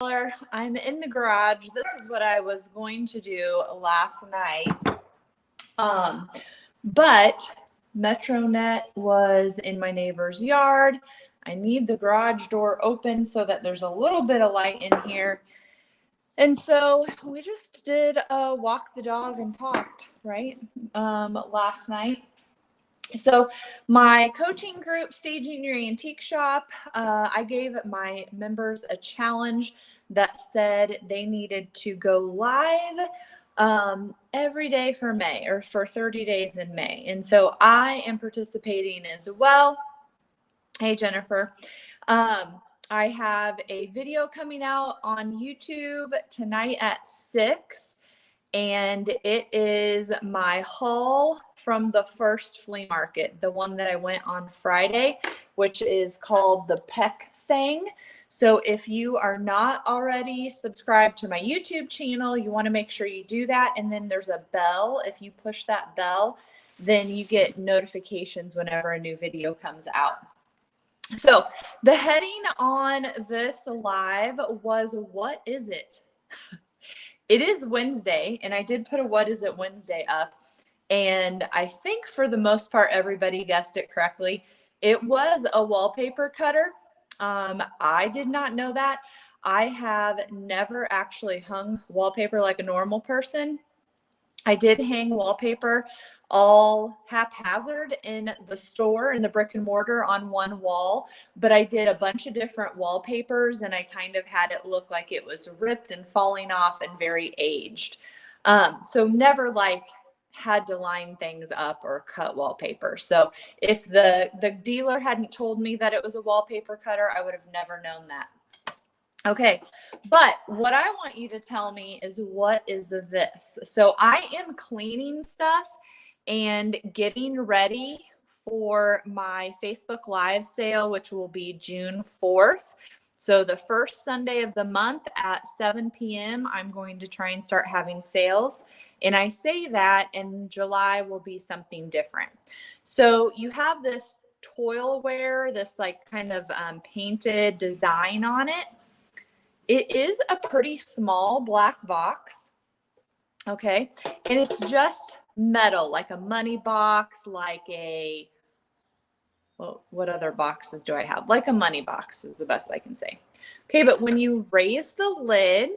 I'm in the garage. This is what I was going to do last night. But MetroNet was in my neighbor's yard. I need the garage door open so that there's a little bit of light in here. And so we just did a walk the dog and talked, right? Last night. So my coaching group, Staging Your Antique Shop, I gave my members a challenge that said they needed to go live every day for May, or for 30 days in May. And so I am participating as well. Hey, Jennifer. I have a video coming out on YouTube tonight at 6. And it is my haul from the first flea market, the one that I went on Friday, which is called the Peck Thing. So if you are not already subscribed to my YouTube channel, you want to make sure you do that. And then there's a bell. If you push that bell, then you get notifications whenever a new video comes out. So the heading on this live was, what is it? It is Wednesday, and I did put a What Is It Wednesday up, and I think for the most part, everybody guessed it correctly. It was a wallpaper cutter. I did not know that. I have never actually hung wallpaper like a normal person. I did hang wallpaper all haphazard in the store, in the brick and mortar, on one wall, but I did a bunch of different wallpapers, and I kind of had it look like it was ripped and falling off and very aged. So never like had to line things up or cut wallpaper. So if the dealer hadn't told me that it was a wallpaper cutter, I would have never known that. Okay, but what I want you to tell me is, what is this? So I am cleaning stuff and getting ready for my Facebook Live sale, which will be June 4th. So the first Sunday of the month at 7 p.m., I'm going to try and start having sales. And I say that, and July will be something different. So you have this toilware, this like kind of painted design on it. It is a pretty small black box, okay? And it's just metal, like a money box, like a, well, what other boxes do I have? Like a money box is the best I can say. Okay, but when you raise the lid,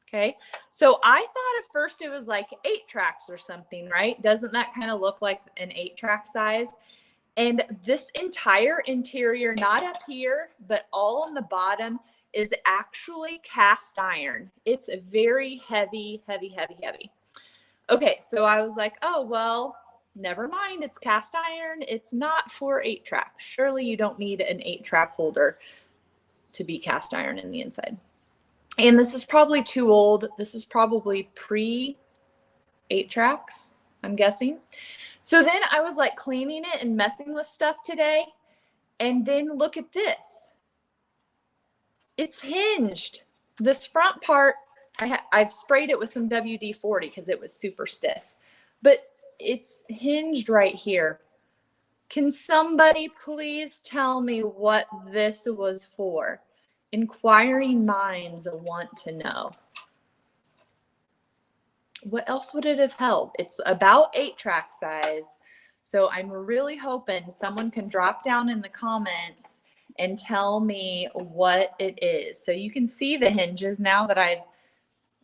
okay, so I thought at first it was like 8 tracks or something, right? Doesn't that kind of look like an 8-track size? And this entire interior, not up here, but all on the bottom, is actually cast iron. It's a very heavy, heavy, heavy, heavy. Okay, so I was like, oh, well, never mind. It's cast iron. It's not for 8-track. Surely you don't need an 8-track holder to be cast iron in the inside. And this is probably too old. This is probably pre 8 tracks, I'm guessing. So then I was like cleaning it and messing with stuff today. And then look at this. It's hinged. This front part, I've sprayed it with some WD-40 because it was super stiff. But it's hinged right here. Can somebody please tell me what this was for? Inquiring minds want to know. What else would it have held? It's about 8-track size. So I'm really hoping someone can drop down in the comments and tell me what it is. So you can see the hinges now that I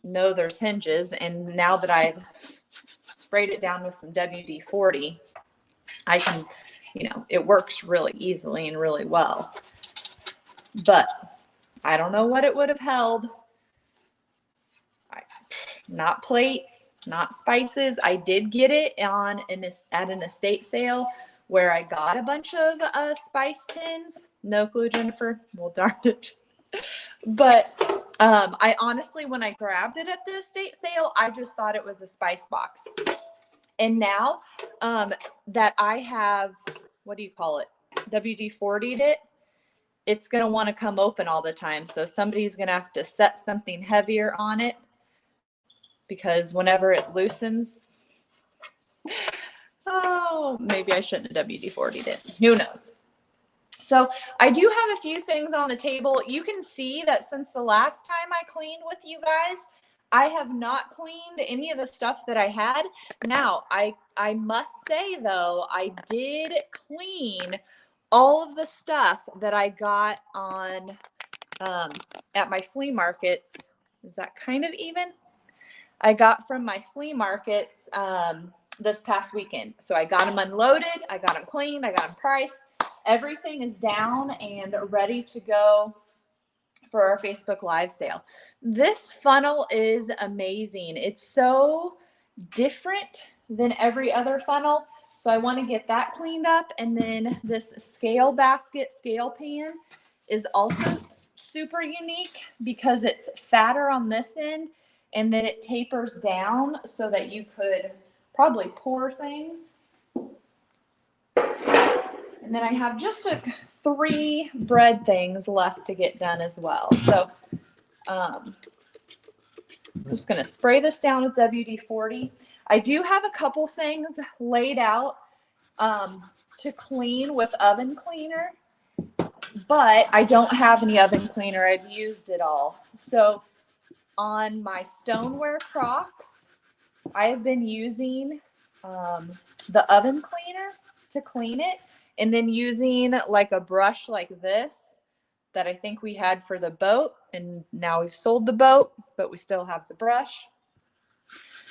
know there's hinges, and now that I've sprayed it down with some WD-40, I can, you know, it works really easily and really well. But I don't know what it would have held. Not plates, not spices. I did get it at an estate sale where I got a bunch of spice tins. No clue, Jennifer. Well, darn it. But I honestly, when I grabbed it at the estate sale, I just thought it was a spice box. And now that I have, what do you call it? WD-40'd it, it's going to want to come open all the time. So somebody's going to have to set something heavier on it, because whenever it loosens, oh, maybe I shouldn't have WD-40'd it. Who knows? So I do have a few things on the table. You can see that since the last time I cleaned with you guys, I have not cleaned any of the stuff that I had. Now, I must say though, I did clean all of the stuff that I got on at my flea markets. Is that kind of even? I got from my flea markets this past weekend. So I got them unloaded, I got them cleaned, I got them priced. Everything is down and ready to go for our Facebook Live sale. This funnel is amazing. It's so different than every other funnel. So I want to get that cleaned up. And then this scale basket, scale pan is also super unique because it's fatter on this end and then it tapers down so that you could probably pour things. And then I have just 3 bread things left to get done as well. So I'm just going to spray this down with WD-40. I do have a couple things laid out to clean with oven cleaner, but I don't have any oven cleaner. I've used it all. So on my stoneware Crocs, I have been using the oven cleaner to clean it, and then using like a brush like this that I think we had for the boat, and now we've sold the boat, but we still have the brush.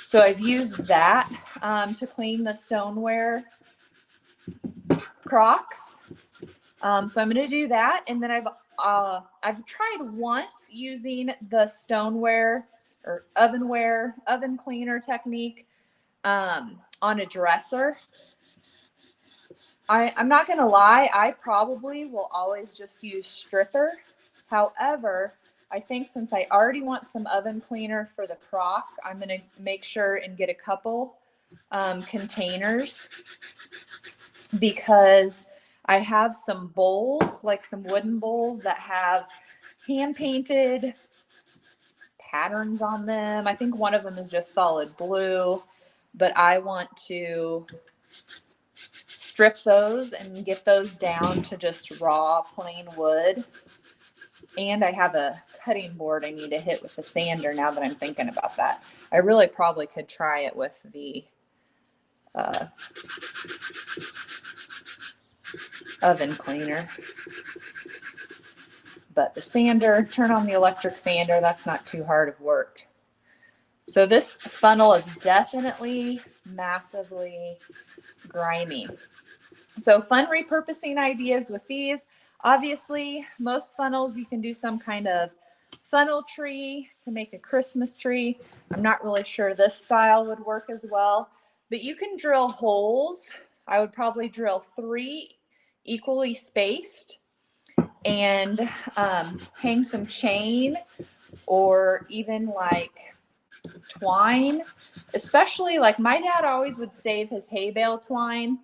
So I've used that to clean the stoneware Crocs. So I'm going to do that, and then I've tried once using the stoneware or oven cleaner technique on a dresser. I'm not going to lie, I probably will always just use stripper. However, I think since I already want some oven cleaner for the Croc, I'm going to make sure and get a couple containers, because I have some bowls, like some wooden bowls that have hand painted patterns on them. I think one of them is just solid blue, but I want to strip those and get those down to just raw plain wood. And I have a cutting board I need to hit with the sander now that I'm thinking about that. I really probably could try it with the oven cleaner. But the sander, turn on the electric sander, that's not too hard of work. So this funnel is definitely massively grimy. So fun repurposing ideas with these. Obviously, most funnels you can do some kind of funnel tree to make a Christmas tree. I'm not really sure this style would work as well, but you can drill holes. I would probably drill 3 equally spaced and hang some chain or even like twine, especially like my dad always would save his hay bale twine.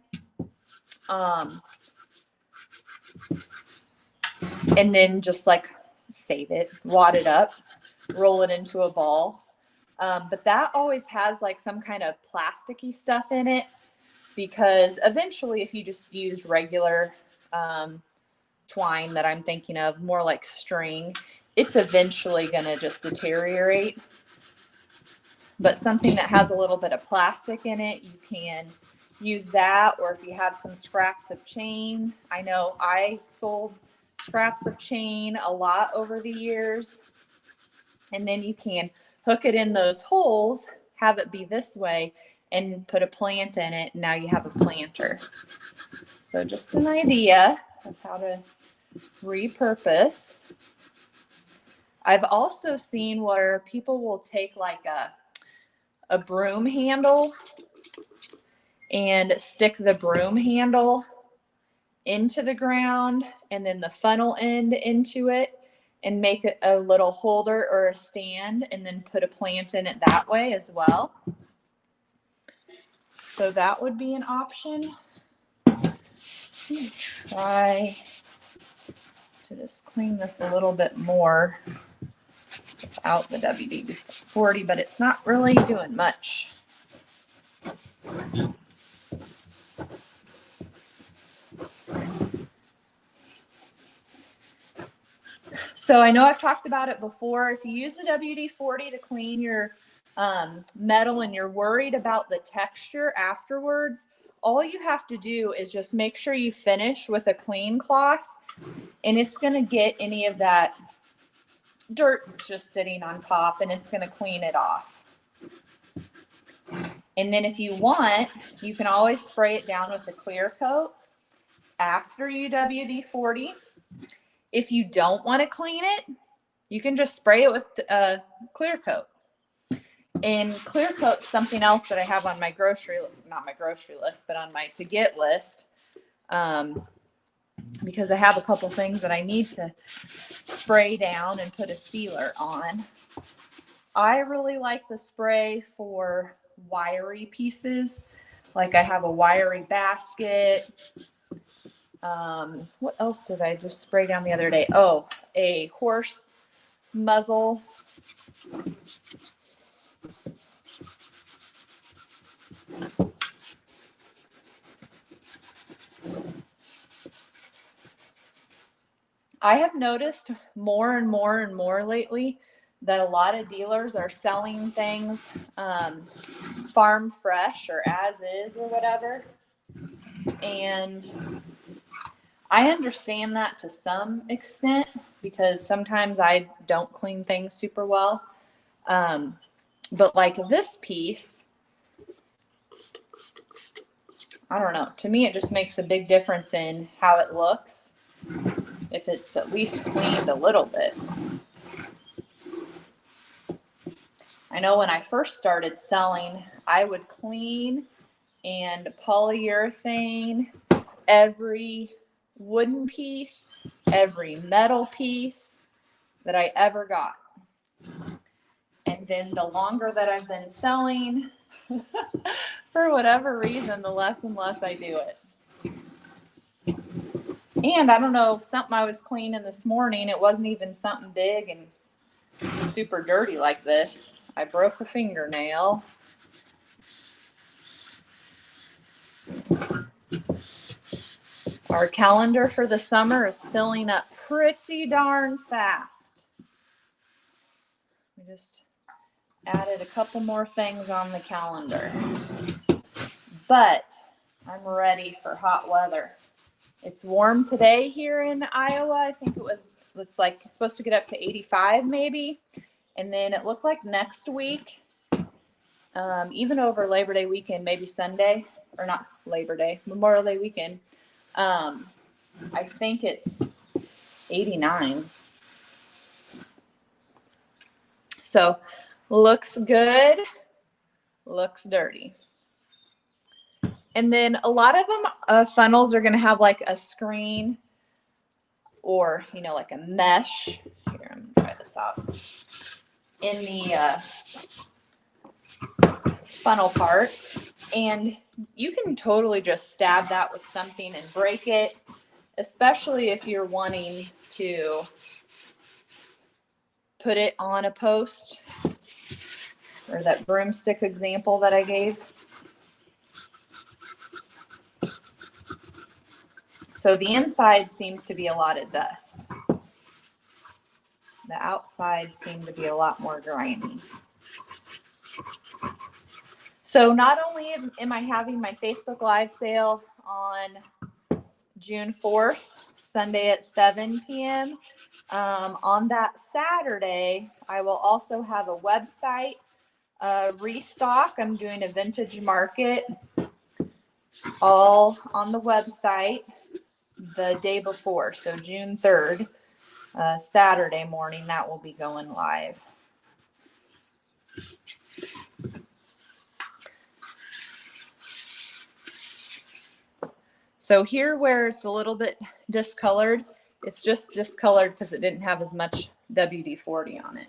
And then just like save it, wad it up, roll it into a ball. But that always has like some kind of plasticky stuff in it, because eventually if you just use regular twine that I'm thinking of, more like string, it's eventually going to just deteriorate. But something that has a little bit of plastic in it, you can use that. Or if you have some scraps of chain, I know I sold scraps of chain a lot over the years. And then you can hook it in those holes, have it be this way, and put a plant in it. And now you have a planter. So just an idea of how to repurpose. I've also seen where people will take like a broom handle and stick the broom handle into the ground and then the funnel end into it and make it a little holder or a stand, and then put a plant in it that way as well. So that would be an option. Try to just clean this a little bit more without the WD-40, but it's not really doing much. So I know I've talked about it before. If you use the WD-40 to clean your metal and you're worried about the texture afterwards, all you have to do is just make sure you finish with a clean cloth, and it's going to get any of that dirt just sitting on top, and it's going to clean it off. And then if you want, you can always spray it down with a clear coat after you WD-40. If you don't want to clean it, you can just spray it with a clear coat. And clear coat is something else that I have on my not my grocery list, but on my to get list, because I have a couple things that I need to spray down and put a sealer on. I really like the spray for wiry pieces. Like I have a wiry basket. What else did I just spray down the other day? Oh, a horse muzzle. I have noticed more and more lately that a lot of dealers are selling things farm fresh or as is or whatever. And I understand that to some extent because sometimes I don't clean things super well. But like this piece, I don't know. To me, it just makes a big difference in how it looks if it's at least cleaned a little bit. I know when I first started selling, I would clean and polyurethane every wooden piece, every metal piece that I ever got. And then the longer that I've been selling, for whatever reason, the less and less I do it. And I don't know, something I was cleaning this morning, it wasn't even something big and super dirty like this. I broke a fingernail. Our calendar for the summer is filling up pretty darn fast. We just added a couple more things on the calendar. But I'm ready for hot weather. It's warm today here in Iowa. I think it's like supposed to get up to 85 maybe. And then it looked like next week, even over Labor Day weekend, maybe Sunday, or not Labor Day, Memorial Day weekend. I think it's 89. So looks good, looks dirty. And then a lot of them funnels are going to have like a screen or, like a mesh. Here, I'm going to try this out. In the funnel part. And you can totally just stab that with something and break it, especially if you're wanting to put it on a post, or that broomstick example that I gave. So the inside seems to be a lot of dust. The outside seemed to be a lot more grimy. So not only am I having my Facebook Live sale on June 4th, Sunday at 7 p.m., on that Saturday, I will also have a website restock. I'm doing a vintage market all on the website the day before. So June 3rd, Saturday morning, that will be going live. So here where it's a little bit discolored, it's just discolored because it didn't have as much WD-40 on it.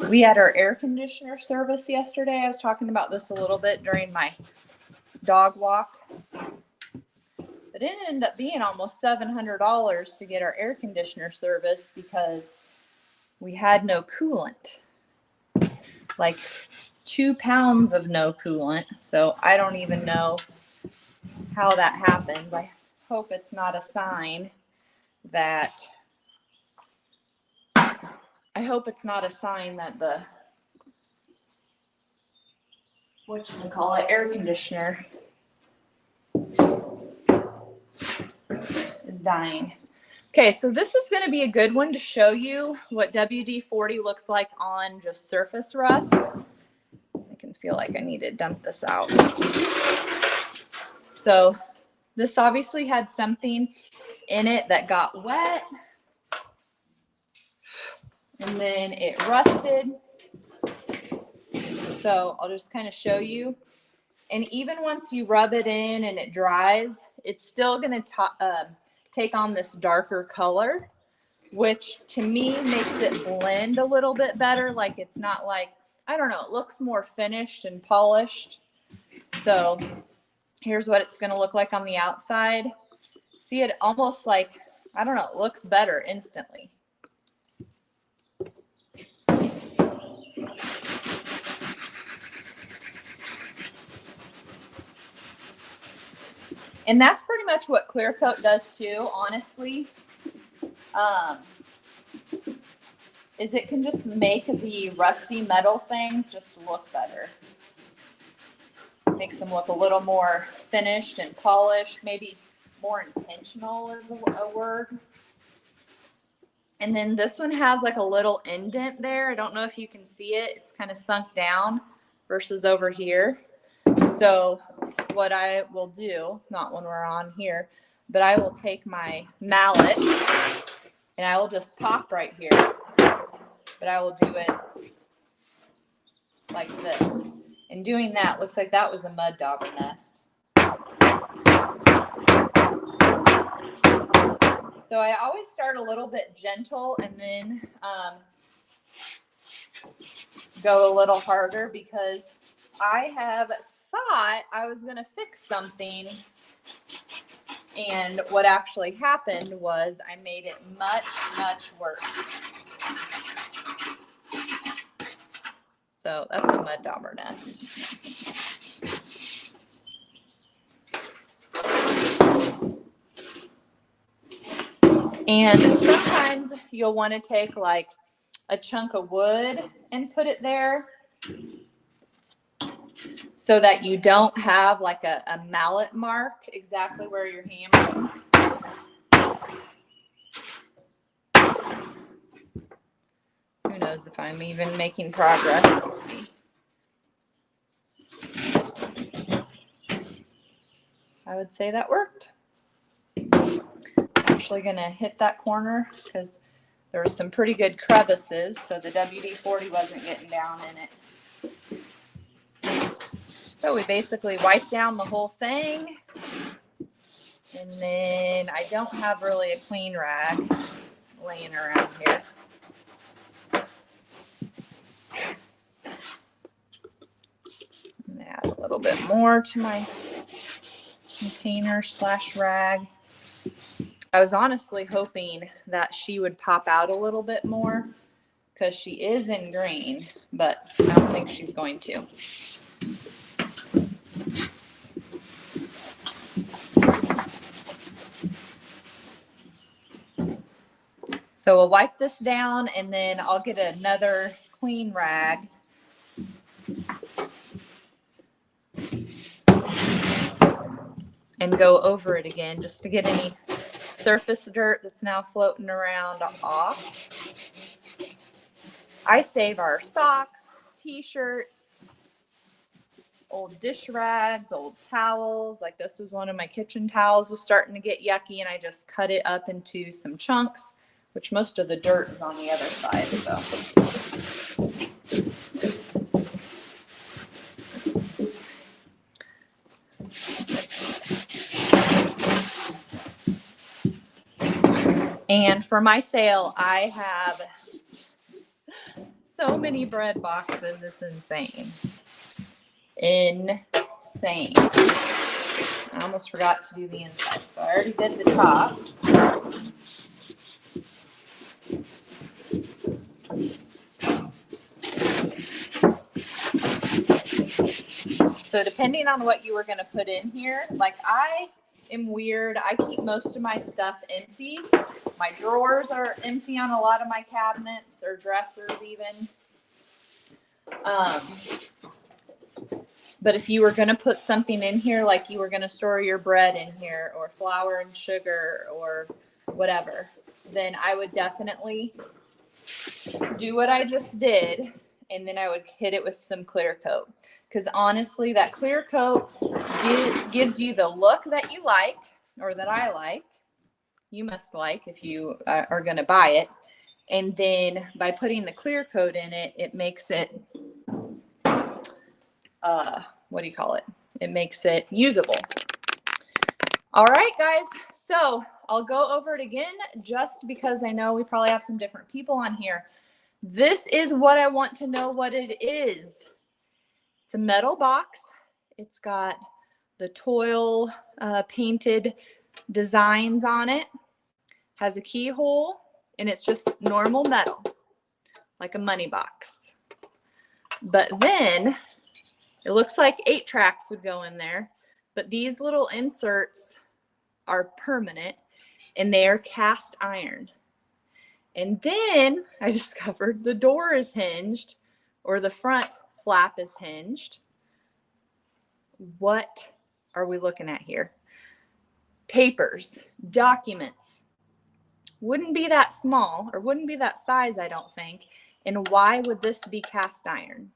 We had our air conditioner service yesterday. I was talking about this a little bit during my dog walk. But it ended up being almost $700 to get our air conditioner service because we had no coolant. Like 2 pounds of no coolant. So I don't even know how that happens. I hope it's not a sign that the air conditioner is dying. Okay, so this is going to be a good one to show you what WD-40 looks like on just surface rust. I can feel like I need to dump this out. So this obviously had something in it that got wet, and then it rusted. So I'll just kind of show you. And even once you rub it in and it dries, it's still going to take on this darker color, which to me makes it blend a little bit better. Like it's not like, I don't know, it looks more finished and polished. So here's what it's going to look like on the outside. See, it almost like, I don't know, it looks better instantly. And that's pretty much what clear coat does too, honestly. Is it can just make the rusty metal things just look better. Makes them look a little more finished and polished, maybe more intentional is a word. And then this one has like a little indent there. I don't know if you can see it. It's kind of sunk down versus over here. So what I will do, not when we're on here, but I will take my mallet and I will just pop right here. But I will do it like this. And doing that, looks like that was a mud dauber nest. So I always start a little bit gentle and then go a little harder, because I have thought I was going to fix something, and what actually happened was I made it much, much worse. So that's a mud dauber nest. And sometimes you'll want to take like a chunk of wood and put it there, so that you don't have like a mallet mark exactly where you're hammering. Who knows if I'm even making progress? Let's see. I would say that worked. I'm actually going to hit that corner because there were some pretty good crevices, so the WD-40 wasn't getting down in it. So we basically wiped down the whole thing, and then I don't have really a clean rag laying around here. Add a little bit more to my container / rag. I was honestly hoping that she would pop out a little bit more, because she is in green, but I don't think she's going to. So we'll wipe this down, and then I'll get another clean rag and go over it again just to get any surface dirt that's now floating around off. I save our socks, t-shirts, old dish rags, old towels. Like this was one of my kitchen towels was starting to get yucky, and I just cut it up into some chunks, which most of the dirt is on the other side. So and for my sale, I have so many bread boxes. It's insane. Insane. I almost forgot to do the inside, so I already did the top. So depending on what you were going to put in here, like I am weird. I keep most of my stuff empty. My drawers are empty on a lot of my cabinets or dressers even. But if you were going to put something in here, like you were going to store your bread in here or flour and sugar or whatever, then I would definitely do what I just did. And then I would hit it with some clear coat. Because honestly, that clear coat gives you the look that you like, or that I like. You must like if you are going to buy it. And then by putting the clear coat in it, it makes it, what do you call it? It makes it usable. All right, guys. So I'll go over it again just because I know we probably have some different people on here. This is what I want to know what it is. It's a metal box. It's got the Toil painted designs on it. Has a keyhole, and it's just normal metal, like a money box. But then it looks like 8 tracks would go in there, but these little inserts are permanent, and they are cast iron. And then I discovered the door is hinged, or the front flap is hinged. What are we looking at here? Papers, documents. Wouldn't be that small, or wouldn't be that size, I don't think. And why would this be cast iron?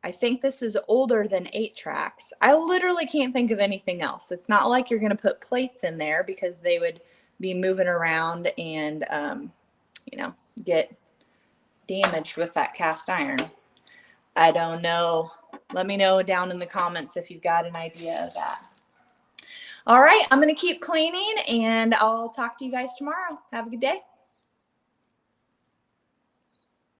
I think this is older than 8 tracks. I literally can't think of anything else. It's not like you're going to put plates in there because they would be moving around and, get damaged with that cast iron. I don't know. Let me know down in the comments if you've got an idea of that. All right, I'm going to keep cleaning, and I'll talk to you guys tomorrow. Have a good day.